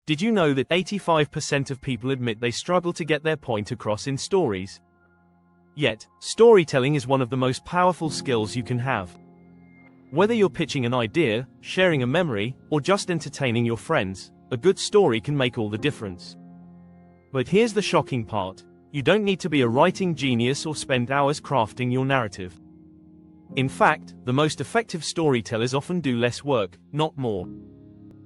Did you know that 85% of people admit they struggle to get their point across in stories? Yet, storytelling is one of the most powerful skills you can have. Whether you're pitching an idea, sharing a memory, or just entertaining your friends, a good story can make all the difference. But here's the shocking part: you don't need to be a writing genius or spend hours crafting your narrative. In fact, the most effective storytellers often do less work, not more.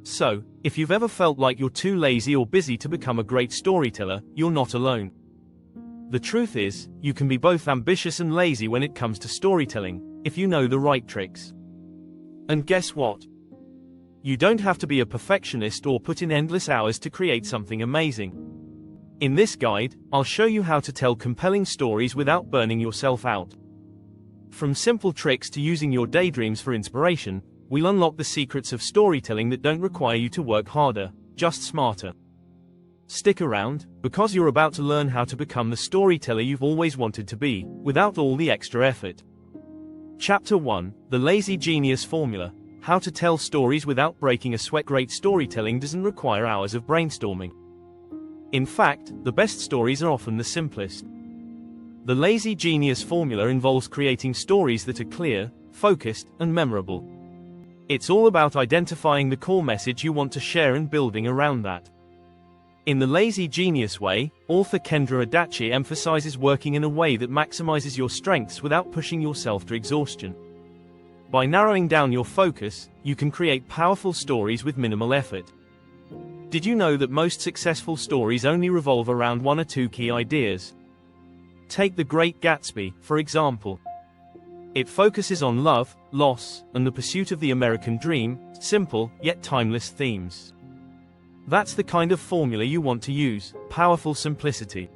So, if you've ever felt like you're too lazy or busy to become a great storyteller, you're not alone. The truth is, you can be both ambitious and lazy when it comes to storytelling, if you know the right tricks. And guess what? You don't have to be a perfectionist or put in endless hours to create something amazing. In this guide, I'll show you how to tell compelling stories without burning yourself out. From simple tricks to using your daydreams for inspiration, we'll unlock the secrets of storytelling that don't require you to work harder, just smarter. Stick around, because you're about to learn how to become the storyteller you've always wanted to be, without all the extra effort. Chapter 1: The Lazy Genius Formula: How to Tell Stories Without Breaking a Sweat. Great storytelling doesn't require hours of brainstorming. In fact, the best stories are often the simplest. The Lazy Genius Formula involves creating stories that are clear, focused, and memorable. It's all about identifying the core message you want to share and building around that. In the Lazy Genius Way, author Kendra Adachi emphasizes working in a way that maximizes your strengths without pushing yourself to exhaustion. By narrowing down your focus, you can create powerful stories with minimal effort. Did you know that most successful stories only revolve around one or two key ideas? Take The Great Gatsby, for example. It focuses on love, loss, and the pursuit of the American dream, simple, yet timeless themes. That's the kind of formula you want to use: powerful simplicity.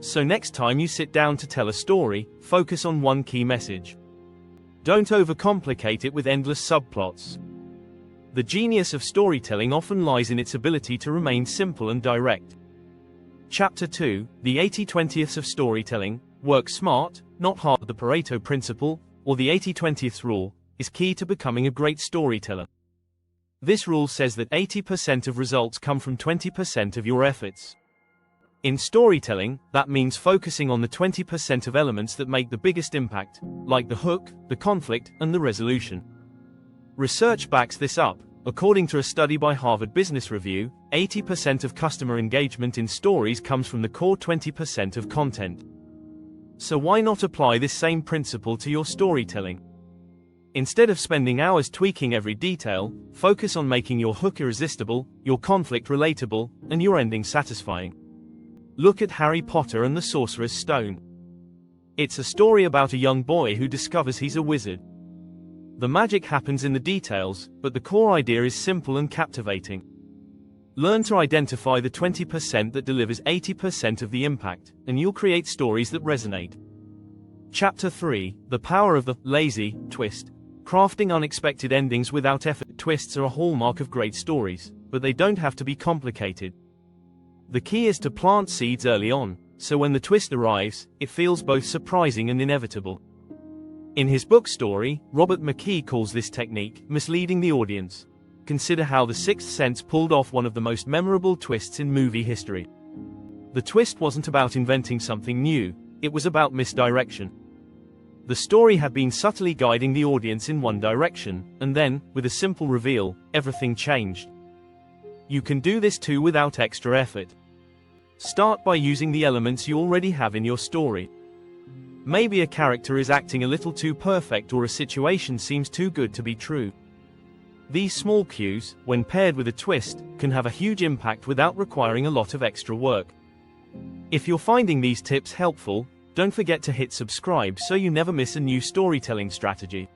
So next time you sit down to tell a story, focus on one key message. Don't overcomplicate it with endless subplots. The genius of storytelling often lies in its ability to remain simple and direct. Chapter 2: The 80/20ths of Storytelling: Work smart, not hard. The Pareto Principle, or the 80/20ths rule, is key to becoming a great storyteller. This rule says that 80% of results come from 20% of your efforts. In storytelling, that means focusing on the 20% of elements that make the biggest impact, like the hook, the conflict, and the resolution. Research backs this up. According to a study by Harvard Business Review, 80% of customer engagement in stories comes from the core 20% of content. So why not apply this same principle to your storytelling? Instead of spending hours tweaking every detail, focus on making your hook irresistible, your conflict relatable, and your ending satisfying. Look at Harry Potter and the Sorcerer's Stone. It's a story about a young boy who discovers he's a wizard. The magic happens in the details, but the core idea is simple and captivating. Learn to identify the 20% that delivers 80% of the impact, and you'll create stories that resonate. Chapter 3: The Power of the Lazy Twist: Crafting Unexpected Endings Without Effort. Twists are a hallmark of great stories, but they don't have to be complicated. The key is to plant seeds early on, so when the twist arrives, it feels both surprising and inevitable. In his book Story, Robert McKee calls this technique misleading the audience. Consider how The Sixth Sense pulled off one of the most memorable twists in movie history. The twist wasn't about inventing something new, it was about misdirection. The story had been subtly guiding the audience in one direction, and then, with a simple reveal, everything changed. You can do this too without extra effort. Start by using the elements you already have in your story. Maybe a character is acting a little too perfect, or a situation seems too good to be true. These small cues, when paired with a twist, can have a huge impact without requiring a lot of extra work. If you're finding these tips helpful, don't forget to hit subscribe so you never miss a new storytelling strategy.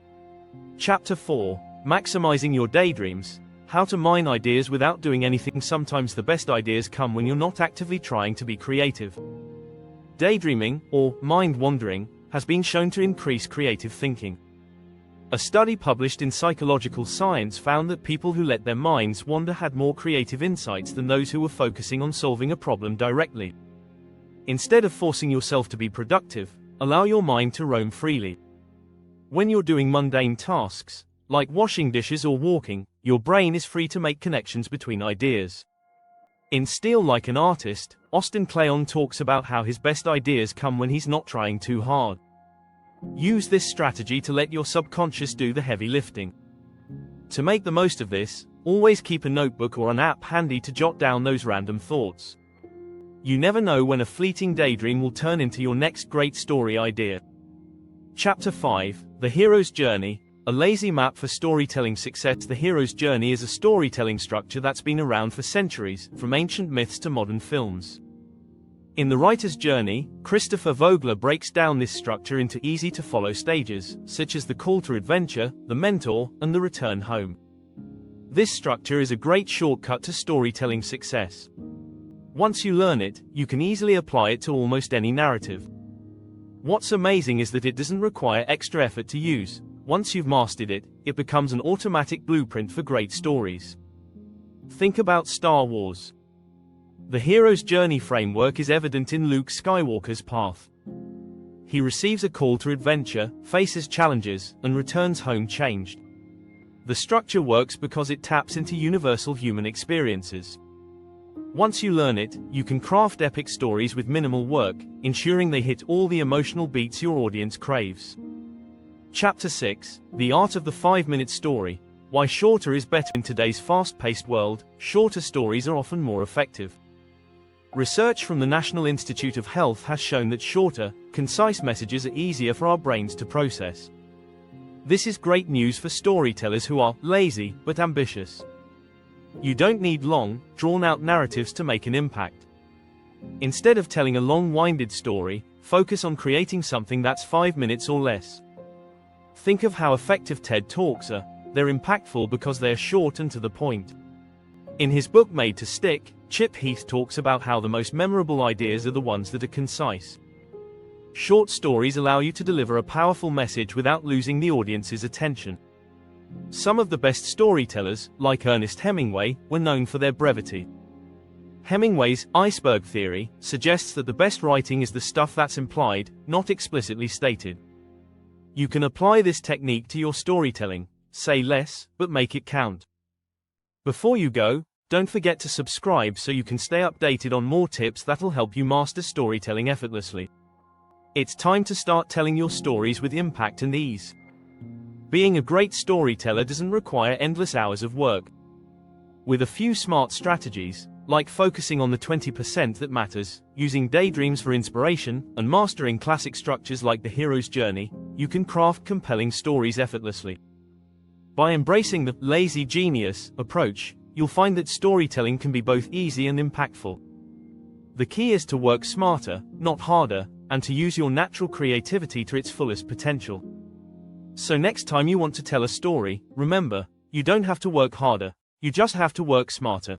Chapter 4: Maximizing Your Daydreams: How to Mine Ideas Without Doing Anything. Sometimes the best ideas come when you're not actively trying to be creative. Daydreaming, or mind-wandering, has been shown to increase creative thinking. A study published in Psychological Science found that people who let their minds wander had more creative insights than those who were focusing on solving a problem directly. Instead of forcing yourself to be productive, allow your mind to roam freely. When you're doing mundane tasks, like washing dishes or walking, your brain is free to make connections between ideas. In Steal Like an Artist, Austin Kleon talks about how his best ideas come when he's not trying too hard. Use this strategy to let your subconscious do the heavy lifting. To make the most of this, always keep a notebook or an app handy to jot down those random thoughts. You never know when a fleeting daydream will turn into your next great story idea. Chapter 5, The Hero's Journey, a lazy map for storytelling success. The hero's journey is a storytelling structure that's been around for centuries, from ancient myths to modern films. In The Writer's Journey, Christopher Vogler breaks down this structure into easy-to-follow stages, such as the call to adventure, the mentor, and the return home. This structure is a great shortcut to storytelling success. Once you learn it, you can easily apply it to almost any narrative. What's amazing is that it doesn't require extra effort to use. Once you've mastered it, it becomes an automatic blueprint for great stories. Think about Star Wars. The hero's journey framework is evident in Luke Skywalker's path. He receives a call to adventure, faces challenges, and returns home changed. The structure works because it taps into universal human experiences. Once you learn it, you can craft epic stories with minimal work, ensuring they hit all the emotional beats your audience craves. Chapter 6, The Art of the 5-Minute Story. Why shorter is better. In today's fast-paced world, shorter stories are often more effective. Research from the National Institute of Health has shown that shorter, concise messages are easier for our brains to process. This is great news for storytellers who are lazy but ambitious. You don't need long, drawn-out narratives to make an impact. Instead of telling a long-winded story, focus on creating something that's 5 minutes or less. Think of how effective TED Talks are. They're impactful because they're short and to the point. In his book Made to Stick, Chip Heath talks about how the most memorable ideas are the ones that are concise. Short stories allow you to deliver a powerful message without losing the audience's attention. Some of the best storytellers, like Ernest Hemingway, were known for their brevity. Hemingway's iceberg theory suggests that the best writing is the stuff that's implied, not explicitly stated. You can apply this technique to your storytelling. Say less, but make it count. Before you go, don't forget to subscribe so you can stay updated on more tips that'll help you master storytelling effortlessly. It's time to start telling your stories with impact and ease. Being a great storyteller doesn't require endless hours of work. With a few smart strategies, like focusing on the 20% that matters, using daydreams for inspiration, and mastering classic structures like the hero's journey, you can craft compelling stories effortlessly. By embracing the lazy genius approach, you'll find that storytelling can be both easy and impactful. The key is to work smarter, not harder, and to use your natural creativity to its fullest potential. So next time you want to tell a story, remember, you don't have to work harder, you just have to work smarter.